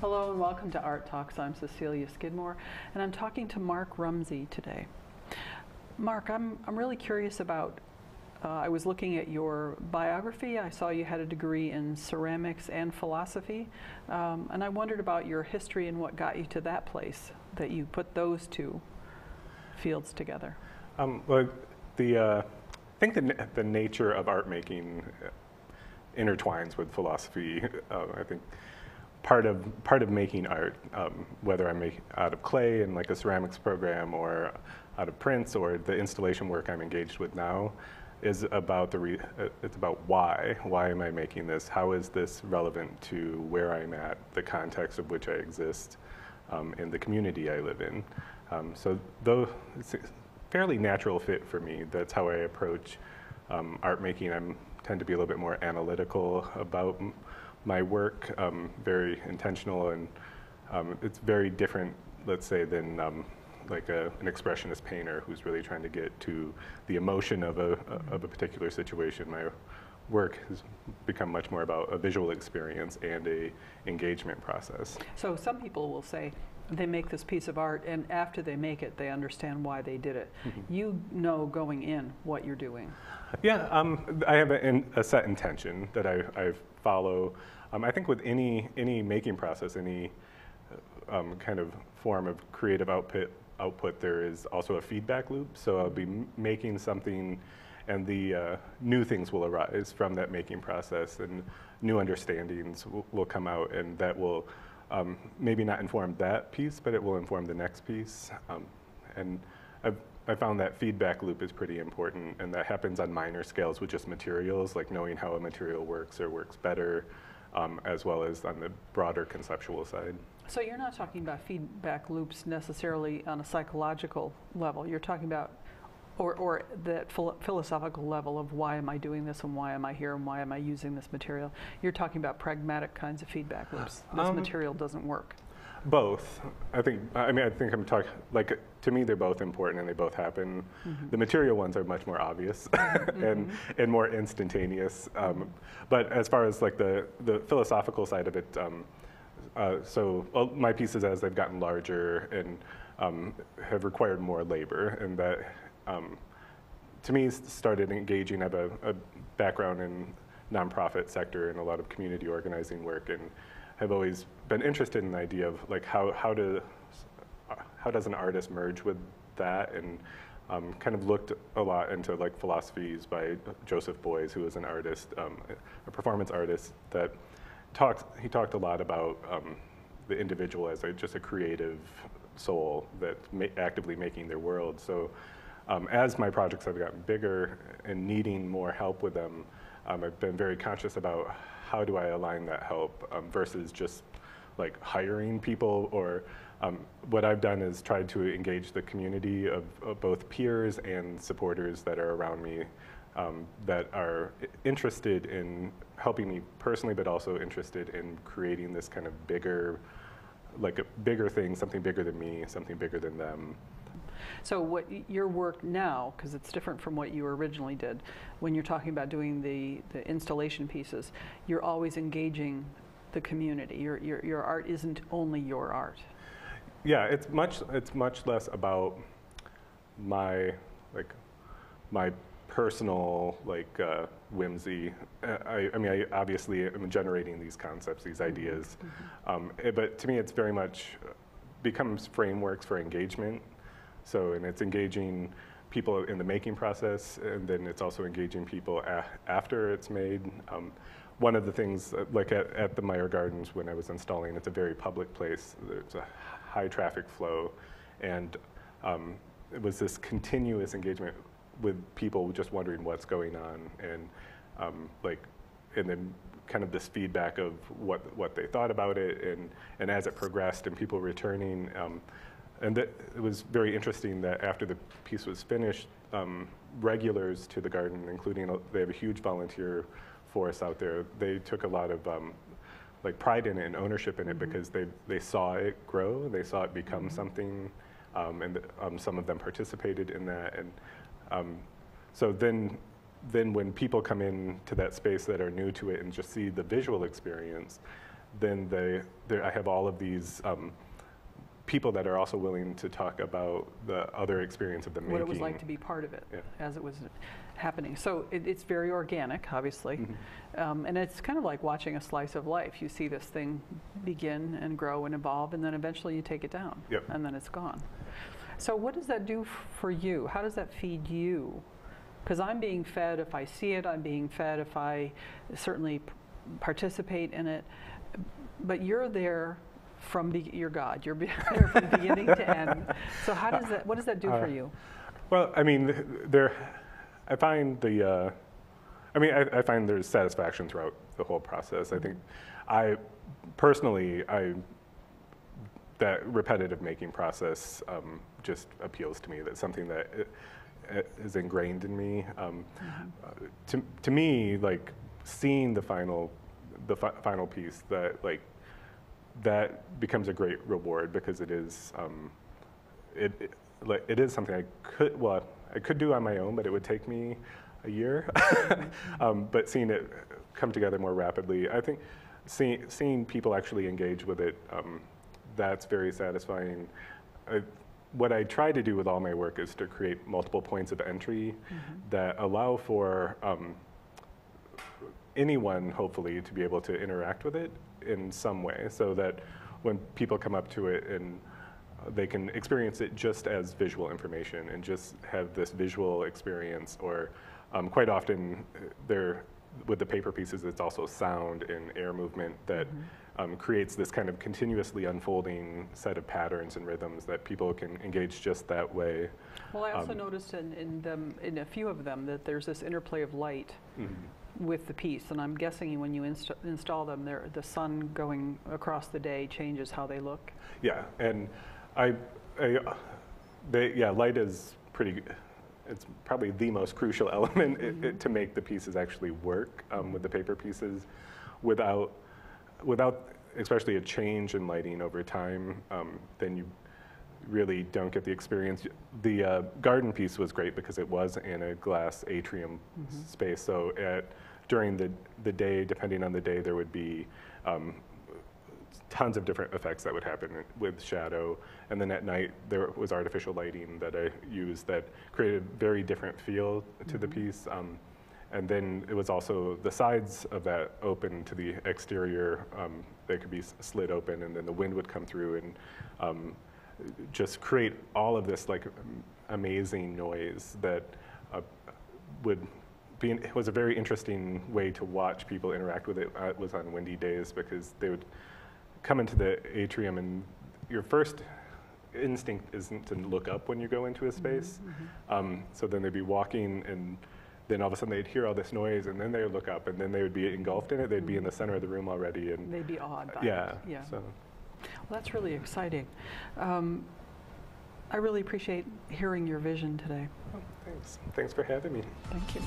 Hello and welcome to Art Talks. I'm Cecilia Skidmore and I'm talking to Mark Rumsey today. Mark, I'm really curious about, I was looking at your biography. I saw you had a degree in ceramics and philosophy, and I wondered about your history and what got you to that place, that you put those two fields together. Well, I think the nature of art making intertwines with philosophy. I think part of making art, whether I make out of clay in like a ceramics program or out of prints or the installation work I'm engaged with now, is about it's about why. Why am I making this? How is this relevant to where I'm at, the context of which I exist, in the community I live in? So though it's a fairly natural fit for me, that's how I approach art making. I tend to be a little bit more analytical about my work, very intentional, and it's very different, let's say, than like an expressionist painter who's really trying to get to the emotion of a particular situation. My work has become much more about a visual experience and a engagement process. So some people will say they make this piece of art and after they make it they understand why they did it. Mm-hmm. You know going in what you're doing. Yeah, I have a set intention that I follow. I think with any making process, any kind of form of creative output, there is also a feedback loop. So I'll be making something, and the new things will arise from that making process, and new understandings will come out, and that will maybe not inform that piece, but it will inform the next piece. And I found that feedback loop is pretty important, and that happens on minor scales with just materials, like knowing how a material works or works better, as well as on the broader conceptual side. So you're not talking about feedback loops necessarily on a psychological level. You're talking about, or that philosophical level of why am I doing this and why am I here and why am I using this material. You're talking about pragmatic kinds of feedback loops. This material doesn't work. Both. I think I'm talking, like, to me they're both important and they both happen. Mm-hmm. The material ones are much more obvious and more instantaneous. But as far as like the philosophical side of it, my pieces, as they've gotten larger and have required more labor, and that to me started engaging. I have a background in nonprofit sector and a lot of community organizing work, and have always been interested in the idea of like how does an artist merge with that, and kind of looked a lot into like philosophies by Joseph Beuys, who was an artist, a performance artist that he talked a lot about the individual as just a creative soul that's actively making their world. So as my projects have gotten bigger and needing more help with them, I've been very conscious about how do I align that help versus just like hiring people, or what I've done is tried to engage the community of both peers and supporters that are around me, that are interested in helping me personally, but also interested in creating this kind of bigger, like a bigger thing, something bigger than me, something bigger than them. So what your work now, because it's different from what you originally did, when you're talking about doing the installation pieces, you're always engaging the community. Your art isn't only your art. Yeah, it's much less about my personal whimsy. I mean, I obviously am generating these concepts, these ideas, but to me, it's very much becomes frameworks for engagement. So, and it's engaging people in the making process, and then it's also engaging people after it's made. One of the things, like at the Meyer Gardens when I was installing, it's a very public place. There's a high traffic flow, and it was this continuous engagement with people just wondering what's going on, and and then kind of this feedback of what they thought about it, and as it progressed and people returning. And it was very interesting that after the piece was finished, regulars to the garden, including, they have a huge volunteer force out there, they took a lot of pride in it and ownership in it, because they saw it grow, they saw it become something, and some of them participated in that. And so then when people come in to that space that are new to it and just see the visual experience, then I have all of these people that are also willing to talk about the other experience of the making. What it was like to be part of it as it was happening. So it's very organic, obviously. And it's kind of like watching a slice of life. You see this thing begin and grow and evolve, and then eventually you take it down, and then it's gone. So what does that do for you? How does that feed you? Because I'm being fed if I see it, I'm being fed if I certainly participate in it, but you're there from you're God. You're there from beginning to end. So how does that? What does that do for you? Well, I mean, I find I find there's satisfaction throughout the whole process. I think, personally, that repetitive making process just appeals to me. That's something that is ingrained in me. To me, like seeing the final piece, that becomes a great reward, because it is it is something I could do on my own, but it would take me a year. But seeing it come together more rapidly, I think seeing people actually engage with it, that's very satisfying. What I try to do with all my work is to create multiple points of entry that allow for anyone, hopefully, to be able to interact with it in some way, so that when people come up to it and they can experience it just as visual information and just have this visual experience, or quite often with the paper pieces, it's also sound and air movement that creates this kind of continuously unfolding set of patterns and rhythms that people can engage just that way. Well, I also noticed in a few of them that there's this interplay of light with the piece, and I'm guessing when you install them, the sun going across the day changes how they look. Yeah, and light is it's probably the most crucial element to make the pieces actually work with the paper pieces. Without especially a change in lighting over time, then you really don't get the experience. The garden piece was great because it was in a glass atrium space, so during the day, depending on the day, there would be tons of different effects that would happen with shadow, and then at night there was artificial lighting that I used that created a very different feel to the piece. And then it was also the sides of that open to the exterior. They could be slid open, and then the wind would come through and just create all of this like amazing noise that it was a very interesting way to watch people interact with it. It was on windy days, because they would come into the atrium, and your first instinct isn't to look up when you go into a space. So then they'd be walking, and then all of a sudden they'd hear all this noise, and then they would look up, and then they would be engulfed in it. They'd be in the center of the room already, and they'd be awed by it. Yeah. So. Well, that's really exciting. I really appreciate hearing your vision today. Oh, thanks. Thanks for having me. Thank you.